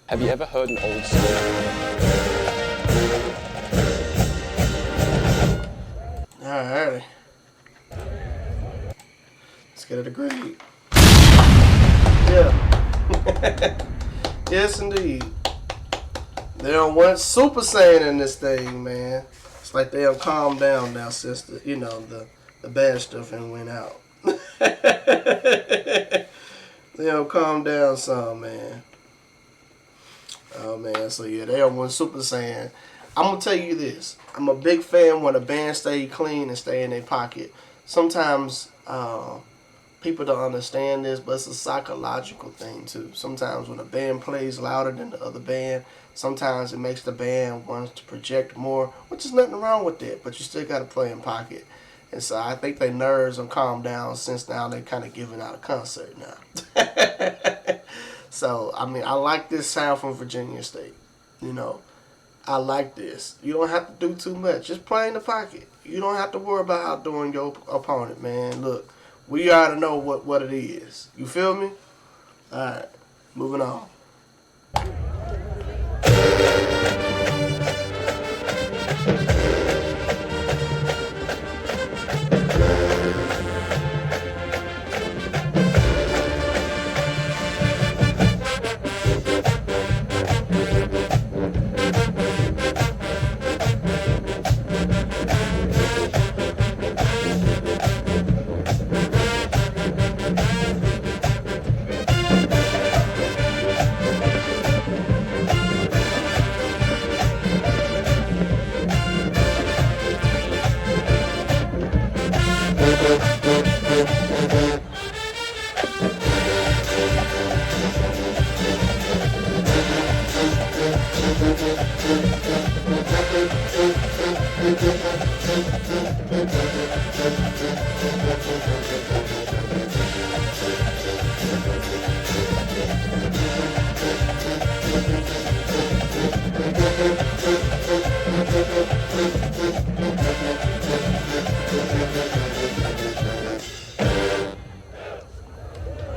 Have you ever heard an old song? Alrighty. Let's get it a grade. Yeah. Yes, indeed. They don't want Super Saiyan in this thing, man. It's like they don't calm down now since the bad stuff and went out. They don't calm down some, man. Oh man, so yeah, they don't want Super Saiyan. I'm gonna tell you this. I'm a big fan when a band stay clean and stay in their pocket. Sometimes people don't understand this, but it's a psychological thing too. Sometimes when a band plays louder than the other band, sometimes it makes the band want to project more, which is nothing wrong with that, but you still gotta play in pocket. And so I think their nerves have calmed down since now they're kind of giving out a concert now. So, I mean, I like this sound from Virginia State. You know, I like this. You don't have to do too much. Just play in the pocket. You don't have to worry about outdoing your opponent, man. Look, we already know what it is. You feel me? All right, moving on.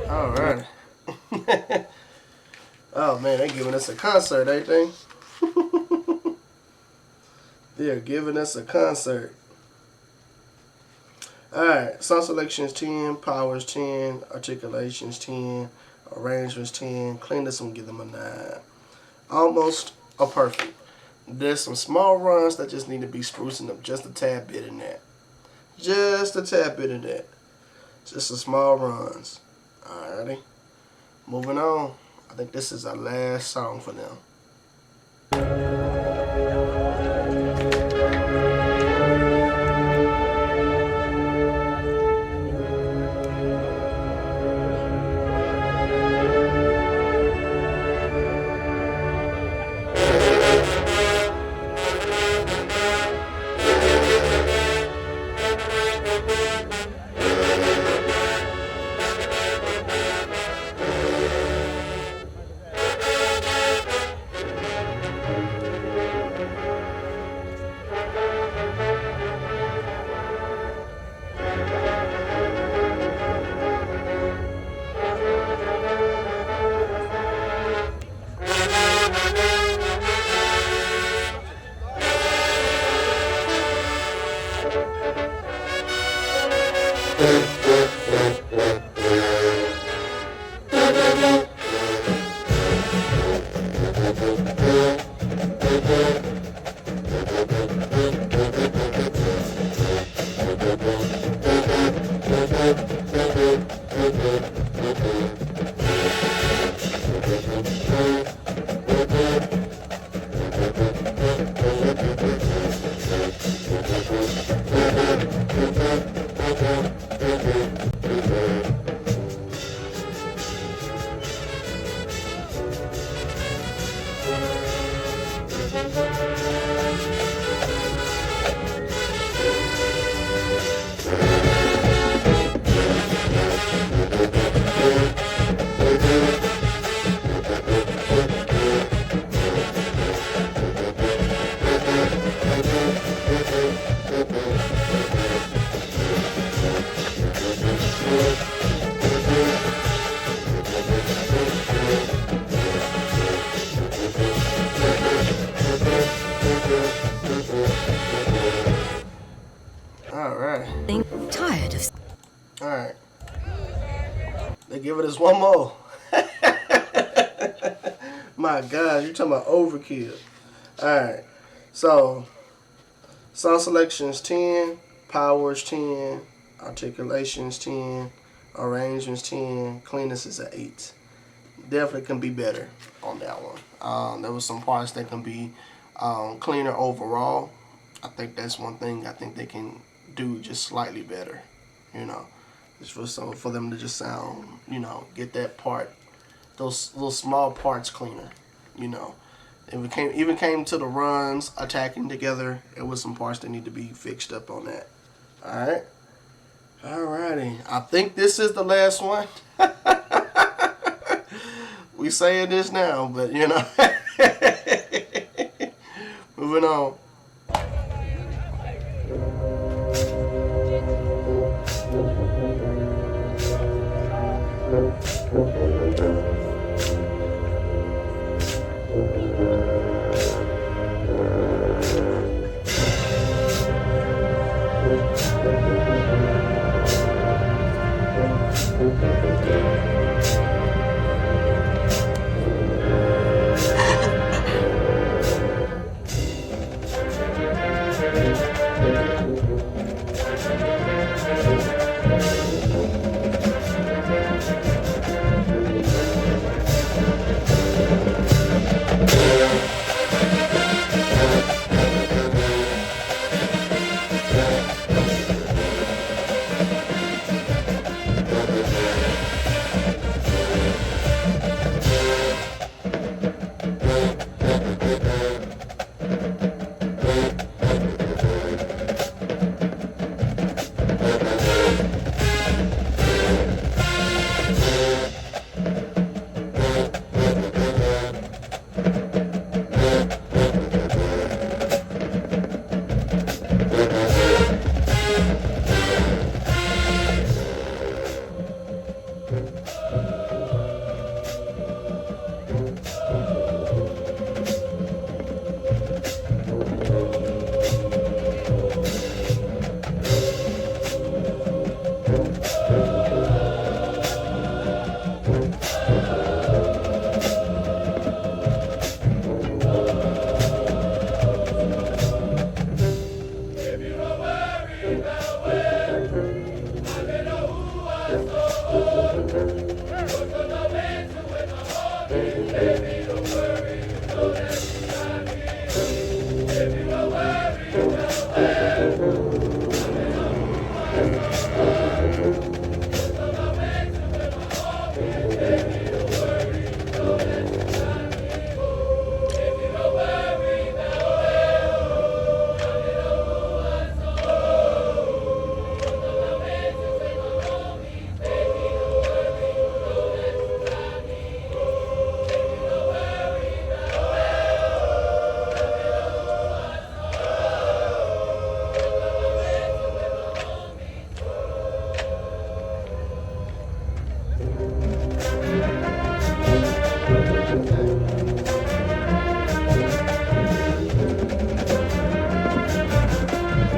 All right. Oh man, they're giving us a concert, ain't they? They're giving us a concert. Alright, song selection is 10, power is 10, articulation is 10, arrangement is 10, cleanness, I'm going to give them a 9. Almost a perfect. There's some small runs that just need to be sprucing up just a tad bit in that. Just a tad bit in that. Just some small runs. Alrighty. Moving on. I think this is our last song for them. Tired of. Alright. They give it us one more. My God, you're talking about overkill. Alright. So, song selections 10, powers 10, articulations 10, arrangements 10, cleanness is an 8. Definitely can be better on that one. There was some parts that can be cleaner overall. I think that's one thing I think they can do just slightly better, you know, just for them to just sound, you know, get that part, those little small parts cleaner, you know. If it even came to the runs attacking together, it was some parts that need to be fixed up on that. Alrighty, I think this is the last one. We saying this now, but you know. Moving on.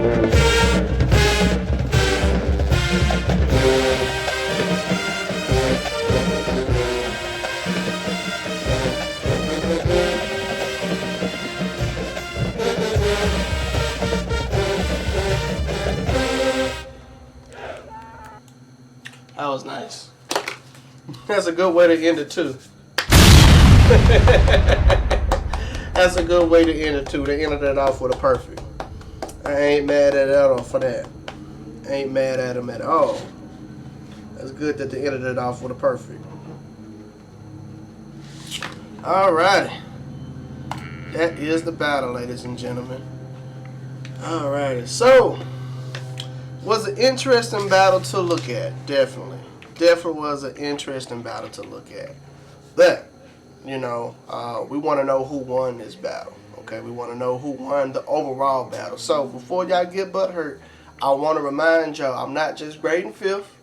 That was nice. That's a good way to end it too. That's a good way to end it too. They ended it off with a perfect. I ain't mad at it at all for that. I ain't mad at them at all. That's good that they ended it off with a perfect. Alrighty. That is the battle, ladies and gentlemen. Alrighty. So, was an interesting battle to look at. Definitely. Definitely was an interesting battle to look at. But, you know, we want to know who won this battle. Okay, we want to know who won the overall battle. So, before y'all get butthurt, I want to remind y'all, I'm not just grading fifth,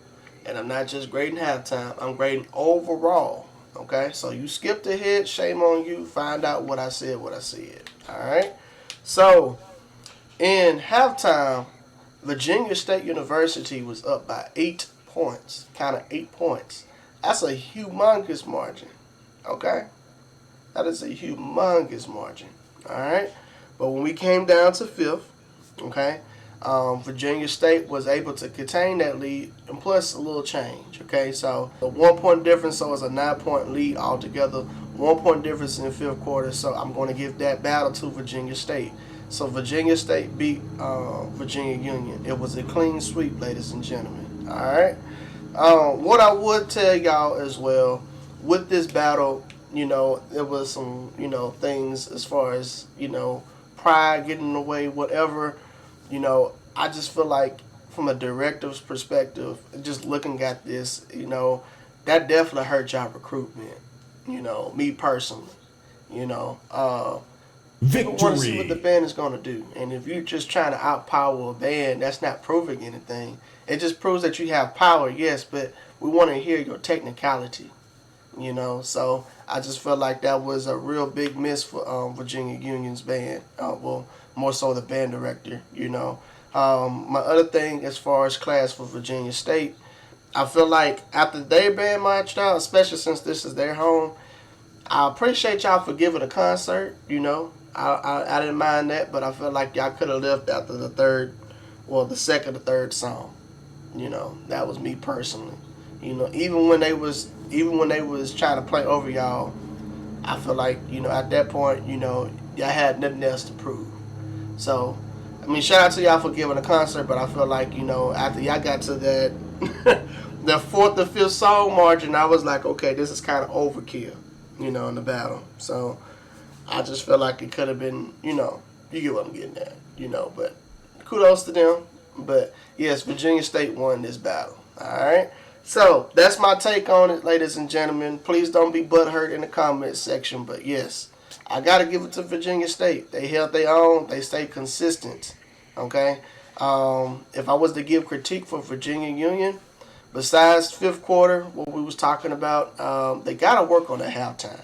and I'm not just grading halftime. I'm grading overall. Okay, so you skipped ahead, shame on you. Find out what I said, Alright, so in halftime, Virginia State University was up by 8 points. Kind of 8 points. That's a humongous margin. Okay, that is a humongous margin. Alright, but when we came down to fifth, okay, Virginia State was able to contain that lead and plus a little change. Okay, so a 1 point difference, so it's a 9 point lead altogether. 1 point difference in the fifth quarter, so I'm going to give that battle to Virginia State. So Virginia State beat Virginia Union. It was a clean sweep, ladies and gentlemen. All right. What I would tell y'all as well with this battle, you know, there was some, you know, things as far as, you know, pride getting in the way, whatever. You know, I just feel like from a director's perspective, just looking at this, you know, that definitely hurt y'all recruitment. You know, me personally, you know, people want to see what the band is going to do. And if you're just trying to outpower a band, that's not proving anything. It just proves that you have power, yes, but we want to hear your technicality, you know. So I just felt like that was a real big miss for Virginia Union's band. Well, more so the band director, you know. My other thing as far as class for Virginia State, I feel like after their band marched out, especially since this is their home, I appreciate y'all for giving a concert, you know. I didn't mind that, but I feel like y'all could have left after the second or third song. You know, that was me personally. You know, even when they was trying to play over y'all, I feel like, you know, at that point, you know, y'all had nothing else to prove. So, I mean, shout out to y'all for giving a concert, but I feel like, you know, after y'all got to that the fourth or fifth song margin, I was like, okay, this is kind of overkill, you know, in the battle. So I just feel like it could have been, you know, you get what I'm getting at, you know, but kudos to them. But yes, Virginia State won this battle. All right. So that's my take on it, ladies and gentlemen. Please don't be butthurt in the comments section. But yes, I got to give it to Virginia State. They held their own. They stayed consistent. Okay. If I was to give critique for Virginia Union, besides fifth quarter, what we was talking about, they got to work on that halftime.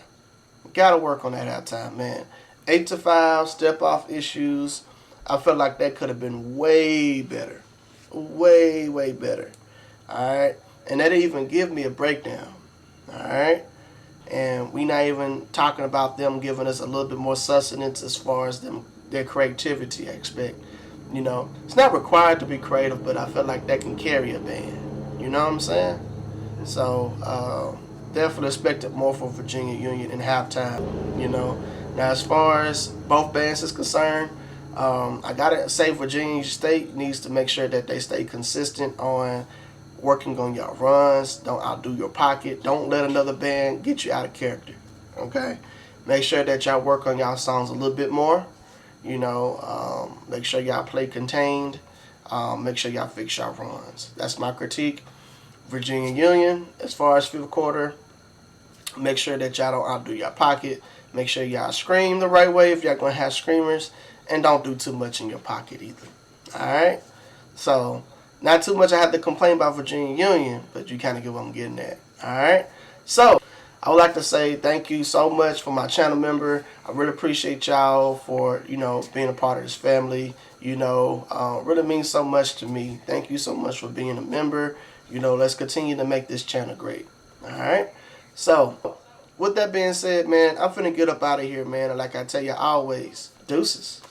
Got to work on that halftime, man. 8-5, step-off issues. I felt like that could have been way better. Way, way better. All right. And they didn't even give me a breakdown. All right. And we not even talking about them giving us a little bit more sustenance as far as their creativity, I expect. You know, it's not required to be creative, but I feel like that can carry a band. You know what I'm saying? So, definitely expected more from Virginia Union in halftime, you know. Now, as far as both bands is concerned, I got to say Virginia State needs to make sure that they stay consistent on working on your runs. Don't outdo your pocket. Don't let another band get you out of character, okay? Make sure that y'all work on y'all songs a little bit more, you know. Make sure y'all play contained. Make sure y'all fix y'all runs. That's my critique. Virginia Union, as far as fifth quarter, make sure that y'all don't outdo your pocket. Make sure y'all scream the right way if y'all going to have screamers. And don't do too much in your pocket either. Alright? So, not too much I have to complain about Virginia Union, but you kind of get what I'm getting at. Alright? So, I would like to say thank you so much for my channel member. I really appreciate y'all for, you know, being a part of this family. You know, really means so much to me. Thank you so much for being a member. You know, let's continue to make this channel great. All right. So, with that being said, man, I'm finna get up out of here, man. And like I tell you always, deuces.